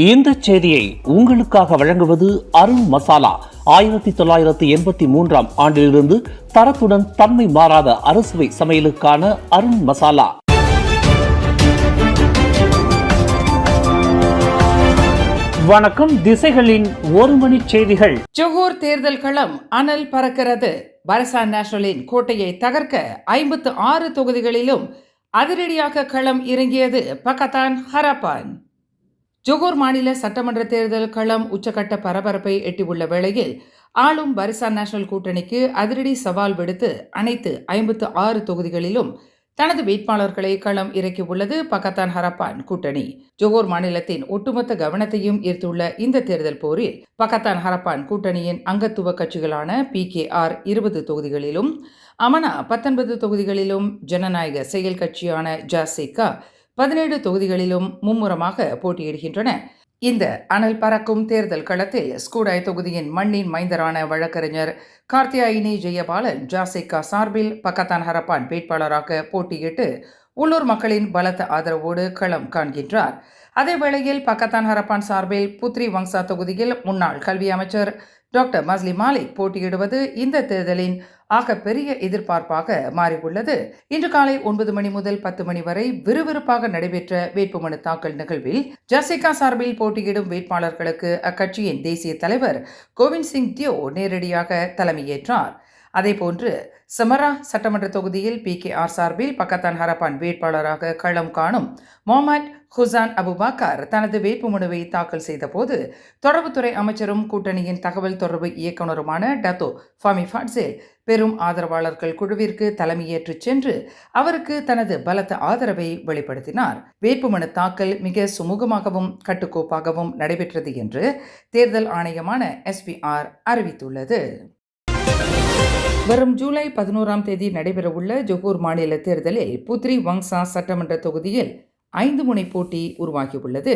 இந்த செய்தியை உங்களுக்காக வழங்குவது அருண் மசாலா. 1983 ஆண்டிலிருந்து தரத்துடன் தன்மை மாறாத அறுசுவை சமையலுக்கான அருண் மசாலா. வணக்கம். திசைகளின் ஒரு மணி செய்திகள். ஜொஹூர் தேர்தல் களம் அனல் பறக்கிறது. பரசான் நேஷனலின் கோட்டையை தகர்க்க 56 தொகுதிகளிலும் அதிரடியாக களம் இறங்கியது பக்கத்தான் ஹரப்பான். ஜொஹூர் மாநில சட்டமன்ற தேர்தல் களம் உச்சக்கட்ட பரபரப்பை எட்டியுள்ள வேளையில் ஆளும் பரிசான் நேஷனல் கூட்டணிக்கு அதிரடி சவால் விடுத்து அனைத்து 56 தொகுதிகளிலும் தனது வேட்பாளர்களை களம் இறக்கியுள்ளது பக்கத்தான் ஹரப்பான் கூட்டணி. ஜொஹூர் மாநிலத்தின் ஒட்டுமொத்த கவனத்தையும் ஈர்த்துள்ள இந்த தேர்தல் போரில் பக்கத்தான் ஹரப்பான் கூட்டணியின் அங்கத்துவ கட்சிகளான PKR 20 தொகுதிகளிலும், அமனா 19 தொகுதிகளிலும், ஜனநாயக செயல் கட்சியான ஜாசிகா 17 தொகுதிகளிலும் மும்முரமாக போட்டியிடுகின்றன. இந்த அனல் பறக்கும் தேர்தல் களத்தில் ஸ்கூடாய் தொகுதியின் மண்ணின் மைந்தரான வழக்கறிஞர் கார்த்தியாயினி ஜெயபாலன் ஜாசிகா சார்பில் பக்கத்தான் ஹரப்பான் வேட்பாளராக போட்டியிட்டு உள்ளூர் மக்களின் பலத்த ஆதரவோடு களம் காண்கின்றார். அதேவேளையில் பக்கத்தான் ஹரப்பான் சார்பில் புத்ரி வங்சா தொகுதியில் முன்னாள் கல்வி அமைச்சர் டாக்டர் மஸ்லி மாலிக் போட்டியிடுவது இந்த தேர்தலின் ஆக பெரிய எதிர்பார்ப்பாக மாறியுள்ளது. இன்று காலை 9 மணி முதல் 10 மணி வரை விறுவிறுப்பாக நடைபெற்ற வேட்புமனு தாக்கல் நிகழ்வில் ஜாசிகா சார்பில் போட்டியிடும் வேட்பாளர்களுக்கு அக்கட்சியின் தேசிய தலைவர் கோவிந்த் சிங் தியோ நேரடியாக தலைமையேற்றார். அதேபோன்று சமரா சட்டமன்ற தொகுதியில் PKR சார்பில் பக்கத்தான் ஹரப்பான் வேட்பாளராக களம் காணும் முகமது ஹுசான் அபுபக்கர் தனது வேட்புமனுவை தாக்கல் செய்த போது தொடர்புத்துறை அமைச்சரும் கூட்டணியின் தகவல் தொடர்பு இயக்குநருமான டத்தோ ஃபாமி ஃபாட்சேல் பெரும் ஆதரவாளர்கள் குழுவிற்கு தலைமையேற்று சென்று அவருக்கு தனது பலத்த ஆதரவை வெளிப்படுத்தினார். வேட்புமனு தாக்கல் மிக சுமூகமாகவும் கட்டுக்கோப்பாகவும் நடைபெற்றது என்று தேர்தல் ஆணையமான SPR அறிவித்துள்ளது. வரும் ஜூலை 11ஆம் தேதி நடைபெறவுள்ள ஜொஹூர் மாநில தேர்தலில் புத்ரி வங்சா சட்டமன்ற தொகுதியில் 5 முனை போட்டி உருவாகியுள்ளது.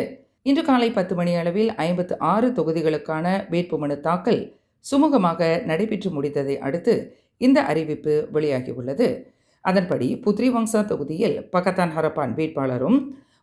இன்று காலை 10 மணி அளவில் 56 தொகுதிகளுக்கான வேட்புமனு தாக்கல் சுமூகமாக நடைபெற்று முடித்ததை அடுத்து இந்த அறிவிப்பு வெளியாகியுள்ளது. அதன்படி புத்ரி வங்சா தொகுதியில் பக்கத்தான் ஹரப்பான் வேட்பாளரும்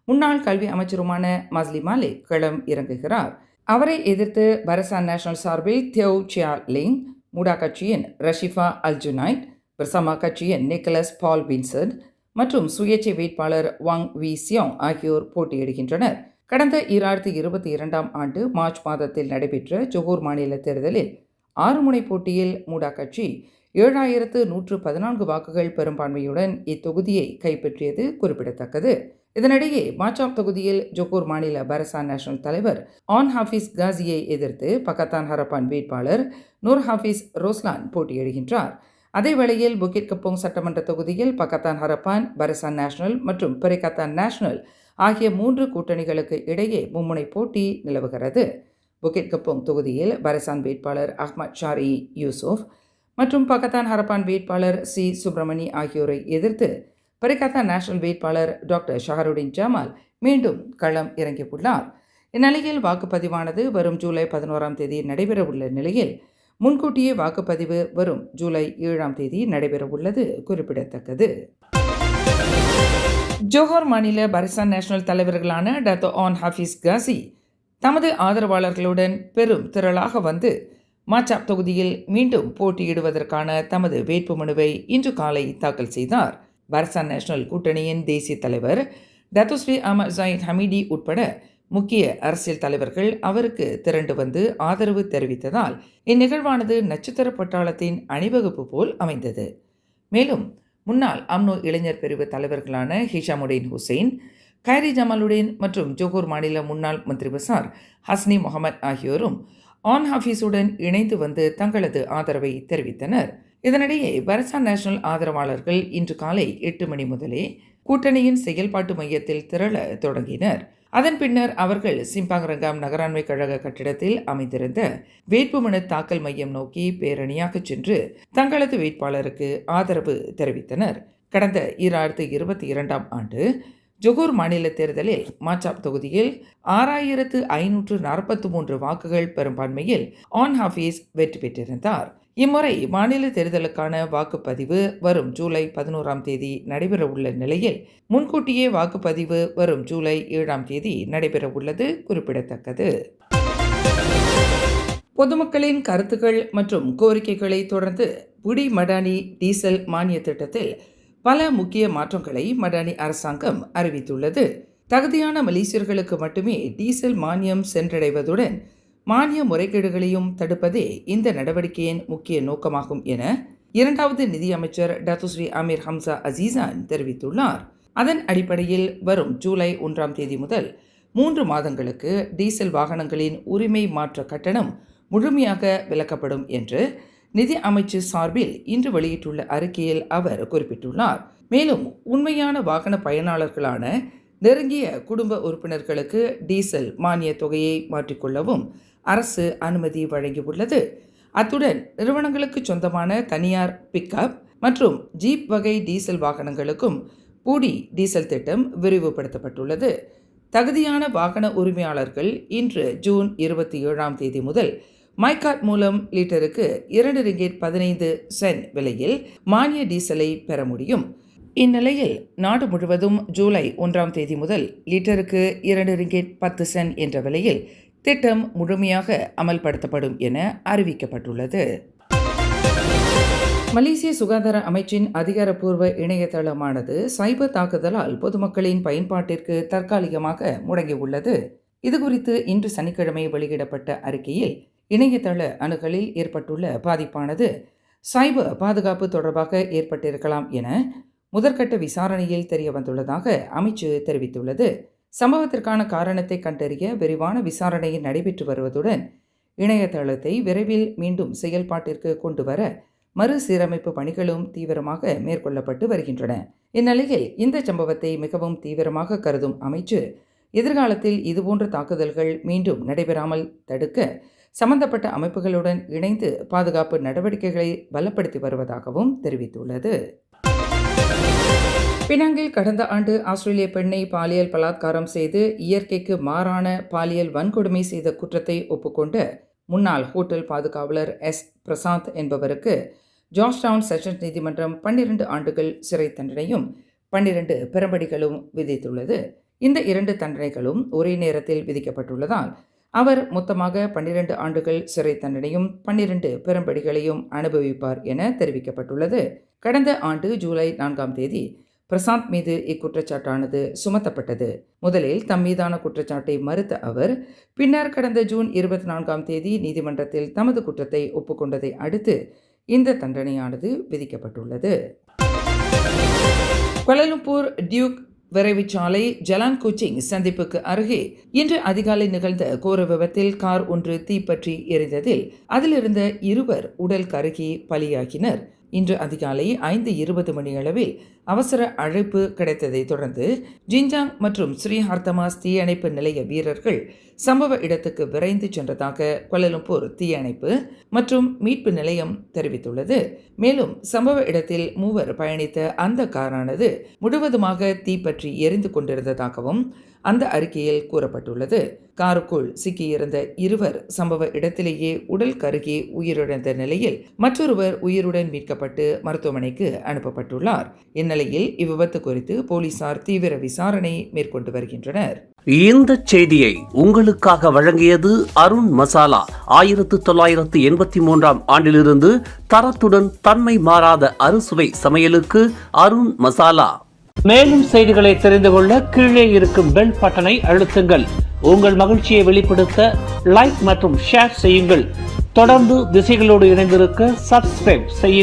முன்னாள் கல்வி அமைச்சருமான மஸ்லி மாலிக் களம் இறங்குகிறார். அவரை எதிர்த்து பரசான் நேஷனல் சார்பில் தியோ சியா லிங், மூடா கட்சியின் ரஷிஃபா அல்ஜுனைட், பிரசமா கட்சியின் நிக்கலஸ் பால் வின்சென்ட் மற்றும் சுயேட்சை வேட்பாளர் வாங் வி சியோங் ஆகியோர் போட்டியிடுகின்றனர். கடந்த 2022ஆம் ஆண்டு மார்ச் மாதத்தில் நடைபெற்ற ஜொஹூர் மாநில தேர்தலில் 6 முனை போட்டியில் மூடா கட்சி 7114 வாக்குகள் பெரும்பான்மையுடன் இத்தொகுதியை கைப்பற்றியது குறிப்பிடத்தக்கது. இதனிடையே மாச்சாப் தொகுதியில் ஜொஹூர் மாநில பரசான் நேஷனல் தலைவர் ஆன் ஹாஃபிஸ் காசியை எதிர்த்து பக்கத்தான் ஹரப்பான் வேட்பாளர் நூர் ஹாஃபிஸ் ரோஸ்லான் போட்டியிடுகின்றார். அதேவேளையில் புகிட் கப்போங் சட்டமன்ற தொகுதியில் பக்கத்தான் ஹரப்பான், பரசான் நேஷனல் மற்றும் பெரிகத்தான் நேஷனல் ஆகிய 3 கூட்டணிகளுக்கு இடையே மும்முனை போட்டி நிலவுகிறது. புகிட் கப்போங் தொகுதியில் பரசான் வேட்பாளர் அஹ்மத் ஷாரி யூசுப் மற்றும் பக்கத்தான் ஹரப்பான் வேட்பாளர் C சுப்ரமணி ஆகியோரை எதிர்த்து பெரிகத்தான் நேஷனல் வேட்பாளர் டாக்டர் ஷஹருடின் ஜமால் மீண்டும் களம் இறங்கியுள்ளார். இந்நிலையில் வாக்குப்பதிவானது வரும் ஜூலை 11ஆம் தேதி நடைபெறவுள்ள நிலையில் முன்கூட்டியே வாக்குப்பதிவு வரும் ஜூலை 7ஆம் தேதி நடைபெறவுள்ளது குறிப்பிடத்தக்கது. ஜொஹூர் மாநில பரசான் நேஷனல் தலைவர்களான டத்தோ ஆன் ஹாஃபிஸ் காசி தமது ஆதரவாளர்களுடன் பெரும் திரளாக வந்து மாச்சாப் தொகுதியில் மீண்டும் போட்டியிடுவதற்கான தமது வேட்புமனுவை இன்று காலை தாக்கல் செய்தார். பரசான் நேஷனல் கூட்டணியின் தேசிய தலைவர் டத்தோஸ்ரீ அஹ்மத் ஜாயித் ஹமீடி உட்பட முக்கிய அரசியல் தலைவர்கள் அவருக்கு திரண்டு வந்து ஆதரவு தெரிவித்ததால் இந்நிகழ்வானது நட்சத்திர பட்டாளத்தின் அணிவகுப்பு போல் அமைந்தது. மேலும் முன்னாள் அம்னோ இளைஞர் பிரிவு தலைவர்களான ஹிஷாமுடீன் ஹுசைன், கைரி ஜமாலுடீன் மற்றும் ஜொஹூர் மாநில முன்னாள் மந்திரி பசார் ஹஸ்னி முகமது ஆகியோரும் ஆன் ஹாஃபீஸுடன் இணைந்து வந்து தங்களது ஆதரவை தெரிவித்தனர். இதனிடையே பரசான் நேஷனல் ஆதரவாளர்கள் இன்று காலை 8 மணி முதலே கூட்டணியின் செயல்பாட்டு மையத்தில் திரள தொடங்கினர். அதன் பின்னர் அவர்கள் சிம்பாங் ரங்காம் நகராண்மை கழக கட்டிடத்தில் அமைந்திருந்த வேட்புமனு தாக்கல் மையம் நோக்கி பேரணியாக சென்று தங்களது வேட்பாளருக்கு ஆதரவு தெரிவித்தனர். கடந்த 2022ஆம் ஆண்டு ஜொஹூர் மாநில தேர்தலில் மாச்சாப் தொகுதியில் 6543 வாக்குகள் பெரும்பான்மையில் ஆன் ஹாஃபீஸ் வெற்றி பெற்றிருந்தார். இம்முறை மாநில தேர்தலுக்கான வாக்குப்பதிவு வரும் ஜூலை 11ஆம் தேதி நடைபெறவுள்ள நிலையில் முன்கூட்டியே வாக்குப்பதிவு வரும் ஜூலை 7ஆம் தேதி நடைபெறவுள்ளது குறிப்பிடத்தக்கது. பொதுமக்களின் கருத்துக்கள் மற்றும் கோரிக்கைகளை தொடர்ந்து புடி மடானி டீசல் மானிய திட்டத்தில் பல முக்கிய மாற்றங்களை மடானி அரசாங்கம் அறிவித்துள்ளது. தகுதியான மலேசியர்களுக்கு மட்டுமே டீசல் மானியம் சென்றடைவதுடன் மானிய முறைகேடுகளையும் தடுப்பதே இந்த நடவடிக்கையின் முக்கிய நோக்கமாகும் என இரண்டாவது நிதியமைச்சர் டத்துஸ்ரீ அமீர் ஹம்சா அசீசான் தெரிவித்துள்ளார். அதன் அடிப்படையில் வரும் ஜூலை 1ஆம் தேதி முதல் 3 மாதங்களுக்கு டீசல் வாகனங்களின் உரிமை மாற்ற கட்டணம் முழுமையாக விலக்கப்படும் என்று நிதி அமைச்சு சார்பில் இன்று வெளியிட்டுள்ள அறிக்கையில் அவர் குறிப்பிட்டுள்ளார். மேலும் உண்மையான வாகன பயனாளர்களான நெருங்கிய குடும்ப உறுப்பினர்களுக்கு டீசல் மானிய தொகையை மாற்றிக்கொள்ளவும் அரசு அனுமதி வழங்கியுள்ளது. அத்துடன் நிறுவனங்களுக்கு சொந்தமான தனியார் பிக்அப் மற்றும் ஜீப் வகை டீசல் வாகனங்களுக்கும் பூடி டீசல் திட்டம் விரிவுபடுத்தப்பட்டுள்ளது. தகுதியான வாகன உரிமையாளர்கள் இன்று ஜூன் 27ஆம் தேதி முதல் மைகார்ட் மூலம் லிட்டருக்கு 2 ரிங்கெட் 15 சென்ட் விலையில் மானிய டீசலை பெற முடியும். இந்நிலையில் நாடு முழுவதும் ஜூலை 1ஆம் தேதி முதல் லிட்டருக்கு 2 ரிங்கெட் 10 சென்ட் என்ற விலையில் திட்டம் முழுமையாக அமல்படுத்தப்படும் என அறிவிக்கப்பட்டுள்ளது. மலேசிய சுகாதார அமைச்சின் அதிகாரப்பூர்வ இணையதளமானது சைபர் தாக்குதலால் பொதுமக்களின் பயன்பாட்டிற்கு தற்காலிகமாக முடங்கியுள்ளது. இதுகுறித்து இன்று சனிக்கிழமை வெளியிடப்பட்ட அறிக்கையில் இணையதள அணுகலில் ஏற்பட்டுள்ள பாதிப்பானது சைபர் பாதுகாப்பு தொடர்பாக ஏற்பட்டிருக்கலாம் என முதற்கட்ட விசாரணையில் தெரிய வந்துள்ளதாக அமைச்சு தெரிவித்துள்ளது. சம்பவத்திற்கான காரணத்தை கண்டறிய விரிவான விசாரணை நடைபெற்று வருவதுடன் இணையதளத்தை விரைவில் மீண்டும் செயல்பாட்டிற்கு கொண்டு வர மறுசீரமைப்பு பணிகளும் தீவிரமாக மேற்கொள்ளப்பட்டு வருகின்றன. இந்நிலையில் இந்த சம்பவத்தை மிகவும் தீவிரமாக கருதும் அமைச்சு எதிர்காலத்தில் இதுபோன்ற தாக்குதல்கள் மீண்டும் நடைபெறாமல் தடுக்க சம்பந்தப்பட்ட அமைப்புகளுடன் இணைந்து பாதுகாப்பு நடவடிக்கைகளை பலப்படுத்தி வருவதாகவும் தெரிவித்துள்ளது. பினாங்கில் கடந்த ஆண்டு ஆஸ்திரேலிய பெண்ணை பாலியல் பலாத்காரம் செய்து இயற்கைக்கு மாறான பாலியல் வன்கொடுமை செய்த குற்றத்தை ஒப்புக்கொண்ட முன்னாள் ஹோட்டல் பாதுகாவலர் எஸ். பிரசாந்த் என்பவருக்கு ஜார்ஜ் டவுன் செஷன்ஸ் நீதிமன்றம் 12 ஆண்டுகள் சிறை தண்டனையும் 12 பெரும்படிகளும் விதித்துள்ளது. இந்த 2 தண்டனைகளும் ஒரே நேரத்தில் விதிக்கப்பட்டுள்ளதால் அவர் மொத்தமாக 12 ஆண்டுகள் சிறை தண்டனையும் 12 பெரும்படிகளையும் அனுபவிப்பார் என தெரிவிக்கப்பட்டுள்ளது. கடந்த ஆண்டு ஜூலை 4ஆம் தேதி பிரசாந்த் மீது இக்குற்றச்சாட்டானது சுமத்தப்பட்டது. முதலில் தம் மீதான குற்றச்சாட்டை மறுத்த அவர் பின்னர் கடந்த ஜூன் 24ஆம் தேதி நீதிமன்றத்தில் தமது குற்றத்தை ஒப்புக்கொண்டதை அடுத்து இந்த தண்டனையானது விதிக்கப்பட்டுள்ளது. கோலாலம்பூர் டியூக் விரைவுச்சாலை ஜலான் குச்சிங் சந்திப்புக்கு அருகே இன்று அதிகாலை நிகழ்ந்த கோர விபத்தில் கார் ஒன்று தீப்பற்றி எரிந்ததில் அதிலிருந்த 2 உடல் கருகி பலியாகினர். இன்று அதிகாலை 5:20 மணியளவில் அவசர அழைப்பு கிடைத்ததை தொடர்ந்து ஜின்ஜாங் மற்றும் ஸ்ரீஹார்த்தமாஸ் தீயணைப்பு நிலைய வீரர்கள் சம்பவ இடத்துக்கு விரைந்து சென்றதாக கோலாலம்பூர் தீயணைப்பு மற்றும் மீட்பு நிலையம் தெரிவித்துள்ளது. மேலும் சம்பவ இடத்தில் 3 பயணித்த அந்த காரானது முழுவதுமாக தீப்பற்றி எரிந்து கொண்டிருந்ததாகவும் அந்த அறிக்கையில் கூறப்பட்டுள்ளது. காருக்குள் சிக்கியிருந்த 2 சம்பவ இடத்திலேயே உடல் கருகி உயிரிழந்த நிலையில் மற்றொருவர் உயிருடன் மீட்கப்பட்டு மருத்துவமனைக்கு அனுப்பப்பட்டுள்ளார். இந்நிலையில் இவ்விபத்து குறித்து போலீசார் தீவிர விசாரணை மேற்கொண்டு வருகின்றனர். இந்த செய்தியை உங்களுக்காக வழங்கியது அருண் மசாலா. 1983ஆம் ஆண்டிலிருந்து தரத்துடன் தன்மை மாறாத அறுசுவை சமையலுக்கு அருண் மசாலா. மேலும் செய்திகளை தெரிந்து கொள்ள கீழே இருக்கும் பெல் பட்டனை அழுத்துங்கள். உங்கள் மகிழ்ச்சியை வெளிப்படுத்த லைக் மற்றும் ஷேர் செய்யுங்கள். தொடர்ந்து திசைகளோடு இணைந்திருக்க சப்ஸ்கிரைப் செய்யுங்கள்.